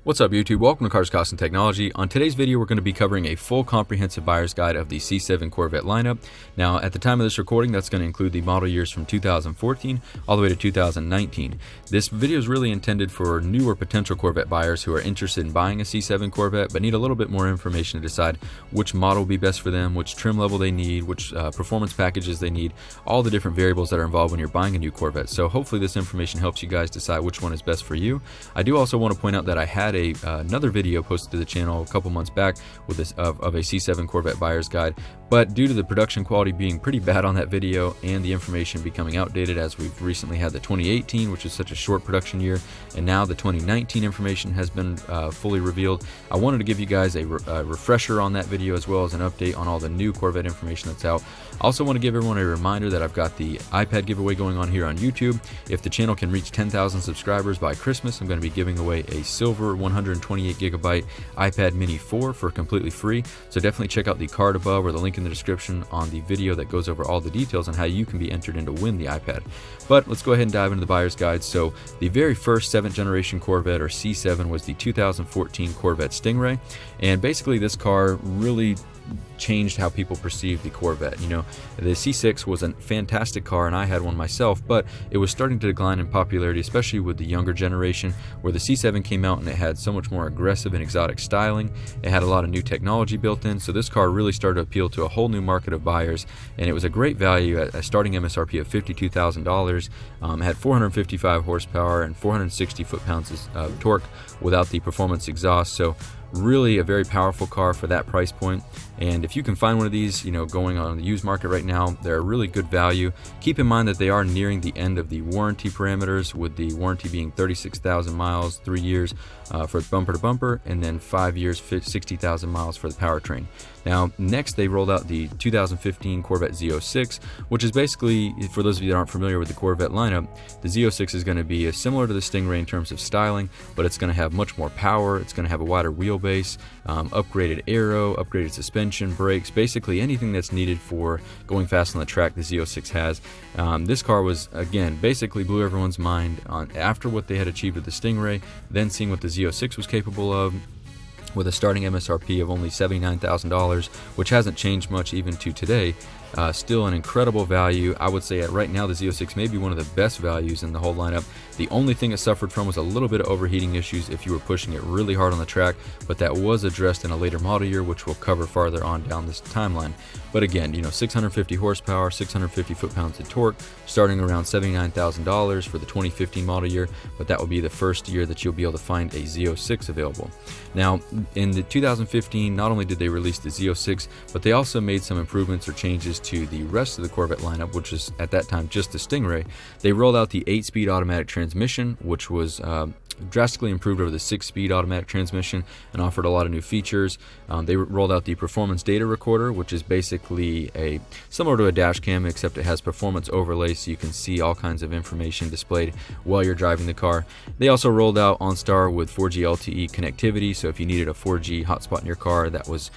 What's up YouTube? Welcome to Cars, Costs, and Technology. On today's video, we're going to be covering a full comprehensive buyer's guide of the C7 Corvette lineup. Now, at the time of this recording, that's going to include the model years from 2014 all the way to 2019. This video is really intended for new or potential Corvette buyers who are interested in buying a C7 Corvette, but need a little bit more information to decide which model will be best for them, which trim level they need, which performance packages they need, all the different variables that are involved when you're buying a new Corvette. So hopefully this information helps you guys decide which one is best for you. I do also want to point out that I had another video posted to the channel a couple months back with this of a C7 Corvette buyer's guide, but due to the production quality being pretty bad on that video and the information becoming outdated, as we've recently had the 2018, which is such a short production year, and now the 2019 information has been fully revealed, I wanted to give you guys a refresher on that video as well as an update on all the new Corvette information that's out. I also want to give everyone a reminder that I've got the iPad giveaway going on here on YouTube. If the channel can reach 10,000 subscribers by Christmas, I'm going to be giving away a silver 128 gigabyte iPad mini 4 for completely free. So definitely check out the card above or the link in the description on the video that goes over all the details on how you can be entered in to win the iPad. But let's go ahead and dive into the buyer's guide. So the very first 7th generation Corvette, or C7, was the 2014 Corvette Stingray, and basically this car really changed how people perceive the Corvette. You know, the C6 was a fantastic car and I had one myself, but it was starting to decline in popularity, especially with the younger generation, where the C7 came out and it had so much more aggressive and exotic styling. It had a lot of new technology built in, so this car really started to appeal to a whole new market of buyers, and it was a great value at a starting MSRP of $52,000. Had 455 horsepower and 460 foot-pounds of torque without the performance exhaust, so really a very powerful car for that price point. And if you can find one of these, you know, going on the used market right now, they're a really good value. Keep in mind that they are nearing the end of the warranty parameters, with the warranty being 36,000 miles, 3 years for bumper to bumper, and then 5 years, 60,000 miles for the powertrain. Now, next they rolled out the 2015 Corvette Z06, which is basically, for those of you that aren't familiar with the Corvette lineup, the Z06 is going to be similar to the Stingray in terms of styling, but it's going to have much more power, it's going to have a wider wheelbase, upgraded aero, upgraded suspension, brakes, basically anything that's needed for going fast on the track the Z06 has. This car was, again, basically blew everyone's mind after what they had achieved with the Stingray, then seeing what the Z06 was capable of, with a starting MSRP of only $79,000, which hasn't changed much even to today. Still an incredible value. I would say right now the Z06 may be one of the best values in the whole lineup. The only thing it suffered from was a little bit of overheating issues if you were pushing it really hard on the track, but that was addressed in a later model year, which we'll cover farther on down this timeline. But again, you know, 650 horsepower, 650 foot-pounds of torque, starting around $79,000 for the 2015 model year, but that will be the first year that you'll be able to find a Z06 available. Now, in the 2015, not only did they release the Z06, but they also made some improvements or changes to the rest of the Corvette lineup, which is at that time just the Stingray. They rolled out the 8-speed automatic transmission, which was drastically improved over the 6-speed automatic transmission and offered a lot of new features. They rolled out the performance data recorder, which is basically similar to a dash cam, except it has performance overlay, so you can see all kinds of information displayed while you're driving the car. They also rolled out OnStar with 4G LTE connectivity, so if you needed a 4G hotspot in your car, that was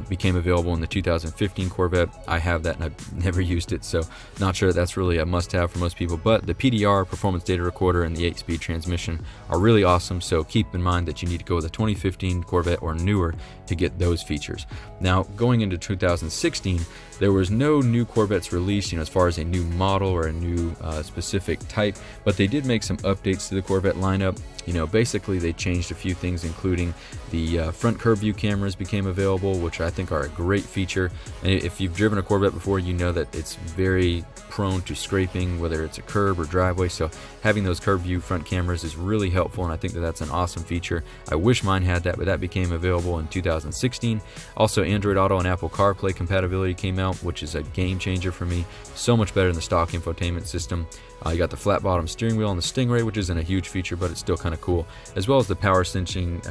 became available in the 2015 Corvette. I have that and I've never used it, so not sure that's really a must-have for most people, but the PDR, performance data recorder, and the 8-speed transmission are really awesome, so keep in mind that you need to go with a 2015 Corvette or newer to get those features. Now, going into 2016, there was no new Corvettes released, you know, as far as a new model or a new specific type, but they did make some updates to the Corvette lineup. You know, basically they changed a few things, including the front curb view cameras became available, which I think are a great feature. And if you've driven a Corvette before, you know that it's very prone to scraping, whether it's a curb or driveway, so having those curb view front cameras is really helpful, and I think that that's an awesome feature. I wish mine had that, but that became available in 2016. Also, Android Auto and Apple CarPlay compatibility came out, which is a game changer for me. So much better than the stock infotainment system. You got the flat bottom steering wheel on the Stingray, which isn't a huge feature, but it's still kind of cool, as well as the power cinching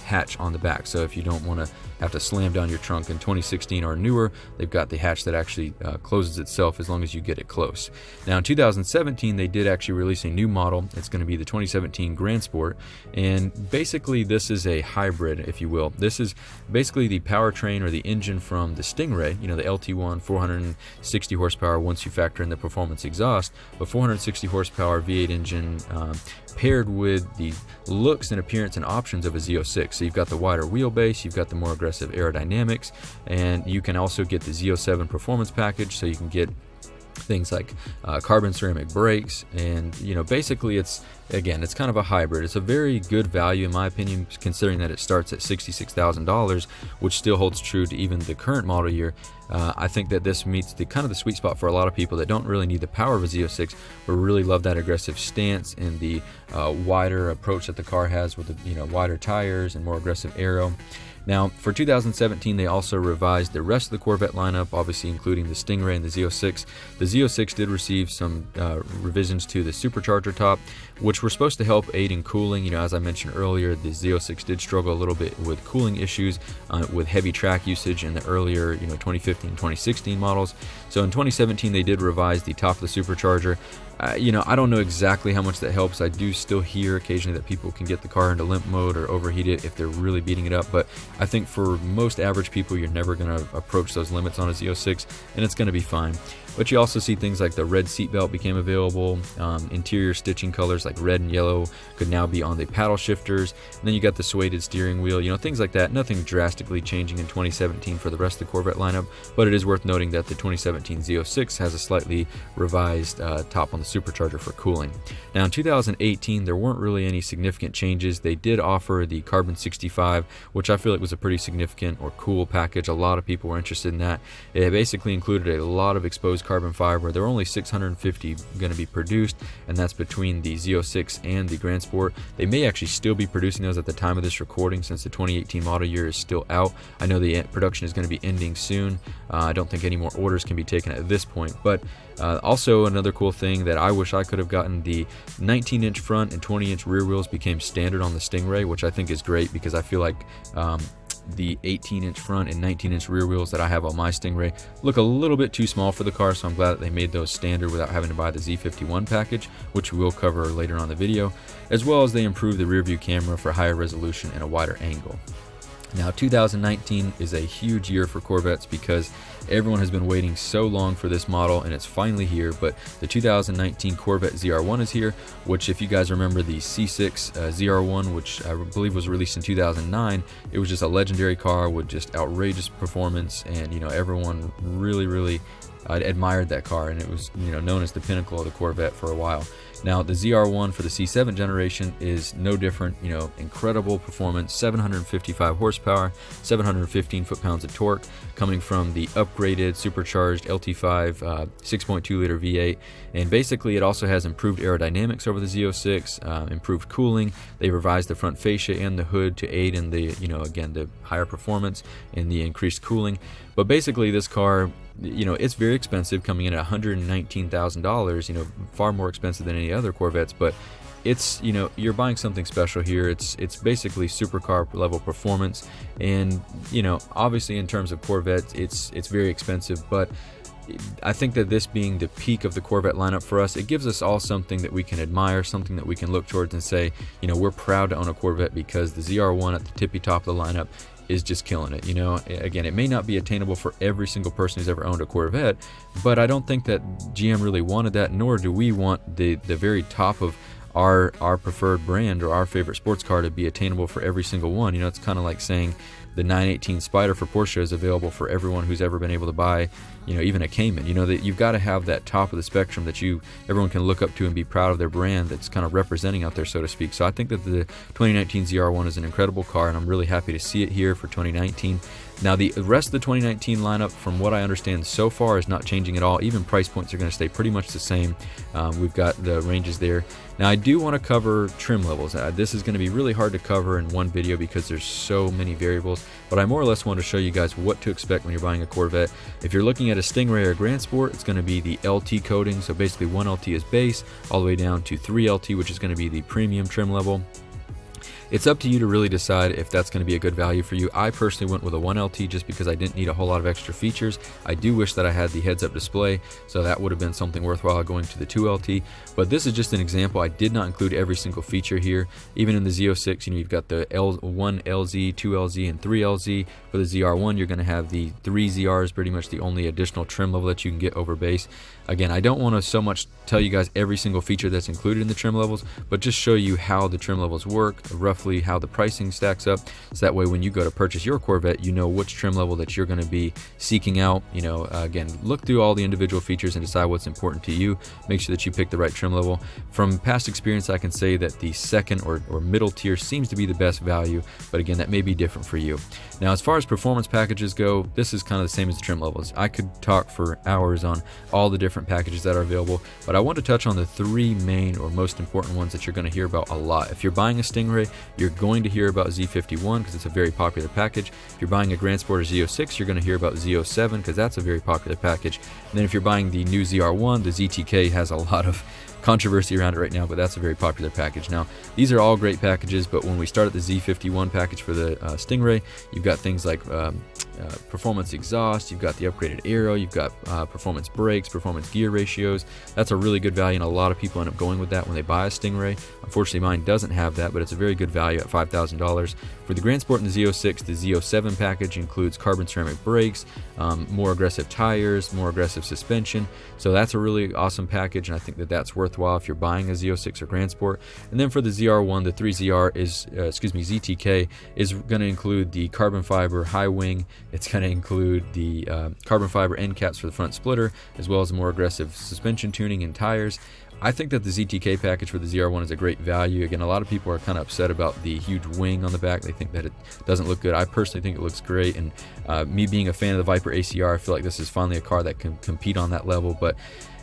hatch on the back. So if you don't want to have to slam down your trunk in 2016 or newer, they've got the hatch that actually closes itself as long as you get it close. Now in 2017, they did actually release a new model. It's going to be the 2017 Grand Sport, and basically this is a hybrid, if you will. This is basically the powertrain or the engine from the Stingray, you know, the LT1, 460 horsepower once you factor in the performance exhaust, but 460 260 horsepower V8 engine paired with the looks and appearance and options of a Z06. So you've got the wider wheelbase, you've got the more aggressive aerodynamics, and you can also get the Z07 performance package, so you can get things like carbon ceramic brakes, and basically it's kind of a hybrid. It's a very good value in my opinion, considering that it starts at $66,000, which still holds true to even the current model year. I think that this meets the kind of the sweet spot for a lot of people that don't really need the power of a Z06, but really love that aggressive stance and the wider approach that the car has with the wider tires and more aggressive aero. Now, for 2017, they also revised the rest of the Corvette lineup, obviously including the Stingray and the Z06. The Z06 did receive some revisions to the supercharger top, which were supposed to help aid in cooling. As I mentioned earlier, the Z06 did struggle a little bit with cooling issues with heavy track usage in the earlier 2015, 2016 models. So in 2017, they did revise the top of the supercharger. I don't know exactly how much that helps. I do still hear occasionally that people can get the car into limp mode or overheat it if they're really beating it up, but I think for most average people, you're never going to approach those limits on a Z06, and it's going to be fine. But you also see things like the red seatbelt became available, interior stitching colors like red and yellow could now be on the paddle shifters, and then you got the suede steering wheel, things like that. Nothing drastically changing in 2017 for the rest of the Corvette lineup, but it is worth noting that the 2017 Z06 has a slightly revised top on the supercharger for cooling. Now in 2018, there weren't really any significant changes. They did offer the Carbon 65, which I feel like was a pretty significant or cool package. A lot of people were interested in that. It basically included a lot of exposed carbon fiber. There were only 650 going to be produced, and that's between the Z06 and the Grand Sport. They may actually still be producing those at the time of this recording, since the 2018 model year is still out. I know the production is going to be ending soon. I don't think any more orders can be taken at this point, but also another cool thing that I wish I could have gotten, the 19-inch front and 20-inch rear wheels became standard on the Stingray, which I think is great, because I feel like the 18-inch front and 19-inch rear wheels that I have on my Stingray look a little bit too small for the car, so I'm glad that they made those standard without having to buy the Z51 package, which we will cover later on in the video, as well as they improved the rear view camera for higher resolution and a wider angle. Now 2019 is a huge year for Corvettes because everyone has been waiting so long for this model, and it's finally here. But the 2019 Corvette ZR1 is here, which, if you guys remember the C6 ZR1, which I believe was released in 2009, it was just a legendary car with just outrageous performance, and everyone really admired that car, and it was known as the pinnacle of the Corvette for a while. Now the ZR1 for the C7 generation is no different. Incredible performance, 755 horsepower, 715 foot-pounds of torque, coming from the upgraded supercharged LT5 6.2 liter V8, and basically it also has improved aerodynamics over the Z06, improved cooling. They revised the front fascia and the hood to aid in the again, the higher performance and the increased cooling. But basically this car, it's very expensive, coming in at $119,000, far more expensive than any other Corvettes, but it's, you're buying something special here. It's basically supercar level performance, and obviously in terms of Corvettes, it's very expensive, but I think that this being the peak of the Corvette lineup for us, it gives us all something that we can admire, something that we can look towards and say, we're proud to own a Corvette, because the ZR1 at the tippy top of the lineup is just killing it. Again, it may not be attainable for every single person who's ever owned a Corvette, but I don't think that GM really wanted that, nor do we want the very top of our preferred brand or our favorite sports car to be attainable for every single one. It's kind of like saying the 918 Spider for Porsche is available for everyone who's ever been able to buy, even a Cayman. That you've got to have that top of the spectrum that everyone can look up to and be proud of their brand that's kind of representing out there, so to speak. So I think that the 2019 ZR1 is an incredible car, and I'm really happy to see it here for 2019. Now the rest of the 2019 lineup, from what I understand so far, is not changing at all. Even price points are going to stay pretty much the same. We've got the ranges there. Now I do want to cover trim levels. This is going to be really hard to cover in one video because there's so many variables, but I more or less want to show you guys what to expect when you're buying a Corvette. If you're looking at a Stingray or Grand Sport, it's going to be the LT coating, so basically 1 LT is base, all the way down to 3 LT, which is going to be the premium trim level. It's up to you to really decide if that's going to be a good value for you. I personally went with a 1LT just because I didn't need a whole lot of extra features. I do wish that I had the heads-up display, so that would have been something worthwhile going to the 2LT. But this is just an example. I did not include every single feature here. Even in the Z06, you've got the L1 LZ, 2 LZ, and 3 LZ. For the ZR1, you're going to have the 3 ZRs, pretty much the only additional trim level that you can get over base. Again, I don't want to so much tell you guys every single feature that's included in the trim levels, but just show you how the trim levels work, roughly how the pricing stacks up, so that way when you go to purchase your Corvette, you know which trim level that you're going to be seeking out. Again, look through all the individual features and decide what's important to you. Make sure that you pick the right trim level. From past experience, I can say that the second or middle tier seems to be the best value, but again, that may be different for you. Now, as far as performance packages go, this is kind of the same as the trim levels. I could talk for hours on all the different packages that are available, but I want to touch on the 3 main or most important ones that you're going to hear about a lot. If you're buying a Stingray, you're going to hear about Z51 because it's a very popular package. If you're buying a Grand Sport or Z06, you're going to hear about Z07 because that's a very popular package. And then if you're buying the new ZR1, the ZTK has a lot of controversy around it right now, but that's a very popular package. Now, these are all great packages, but when we start at the Z51 package for the Stingray, you've got things like performance exhaust, you've got the upgraded aero, you've got performance brakes, performance gear ratios. That's a really good value, and a lot of people end up going with that when they buy a Stingray. Unfortunately, mine doesn't have that, but it's a very good value at $5,000. For the Grand Sport and the Z06, the Z07 package includes carbon ceramic brakes, more aggressive tires, more aggressive suspension. So that's a really awesome package, and I think that that's worthwhile if you're buying a Z06 or Grand Sport. And then for the ZR1, the 3ZR is, ZTK is going to include the carbon fiber high wing. It's going to include the carbon fiber end caps for the front splitter, as well as more aggressive suspension tuning and tires. I think that the ZTK package for the ZR1 is a great value. Again, a lot of people are kind of upset about the huge wing on the back. They think that it doesn't look good. I personally think it looks great, and me being a fan of the Viper ACR, I feel like this is finally a car that can compete on that level. But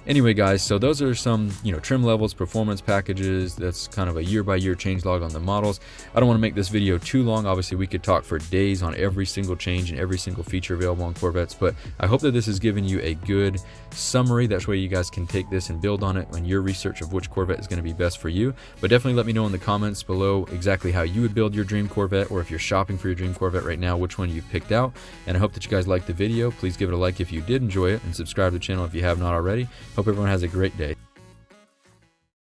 anyway, guys, so those are some trim levels, performance packages. That's kind of a year-by-year changelog on the models. I don't want to make this video too long. Obviously, we could talk for days on every single change and every single feature available on Corvettes, but I hope that this has given you a good summary. That way you guys can take this and build on it on your research of which Corvette is going to be best for you. But definitely let me know in the comments below exactly how you would build your dream Corvette, or if you're shopping for your dream Corvette right now, which one you've picked out. And I hope that you guys liked the video. Please give it a like if you did enjoy it, and subscribe to the channel if you have not already. Hope everyone has a great day.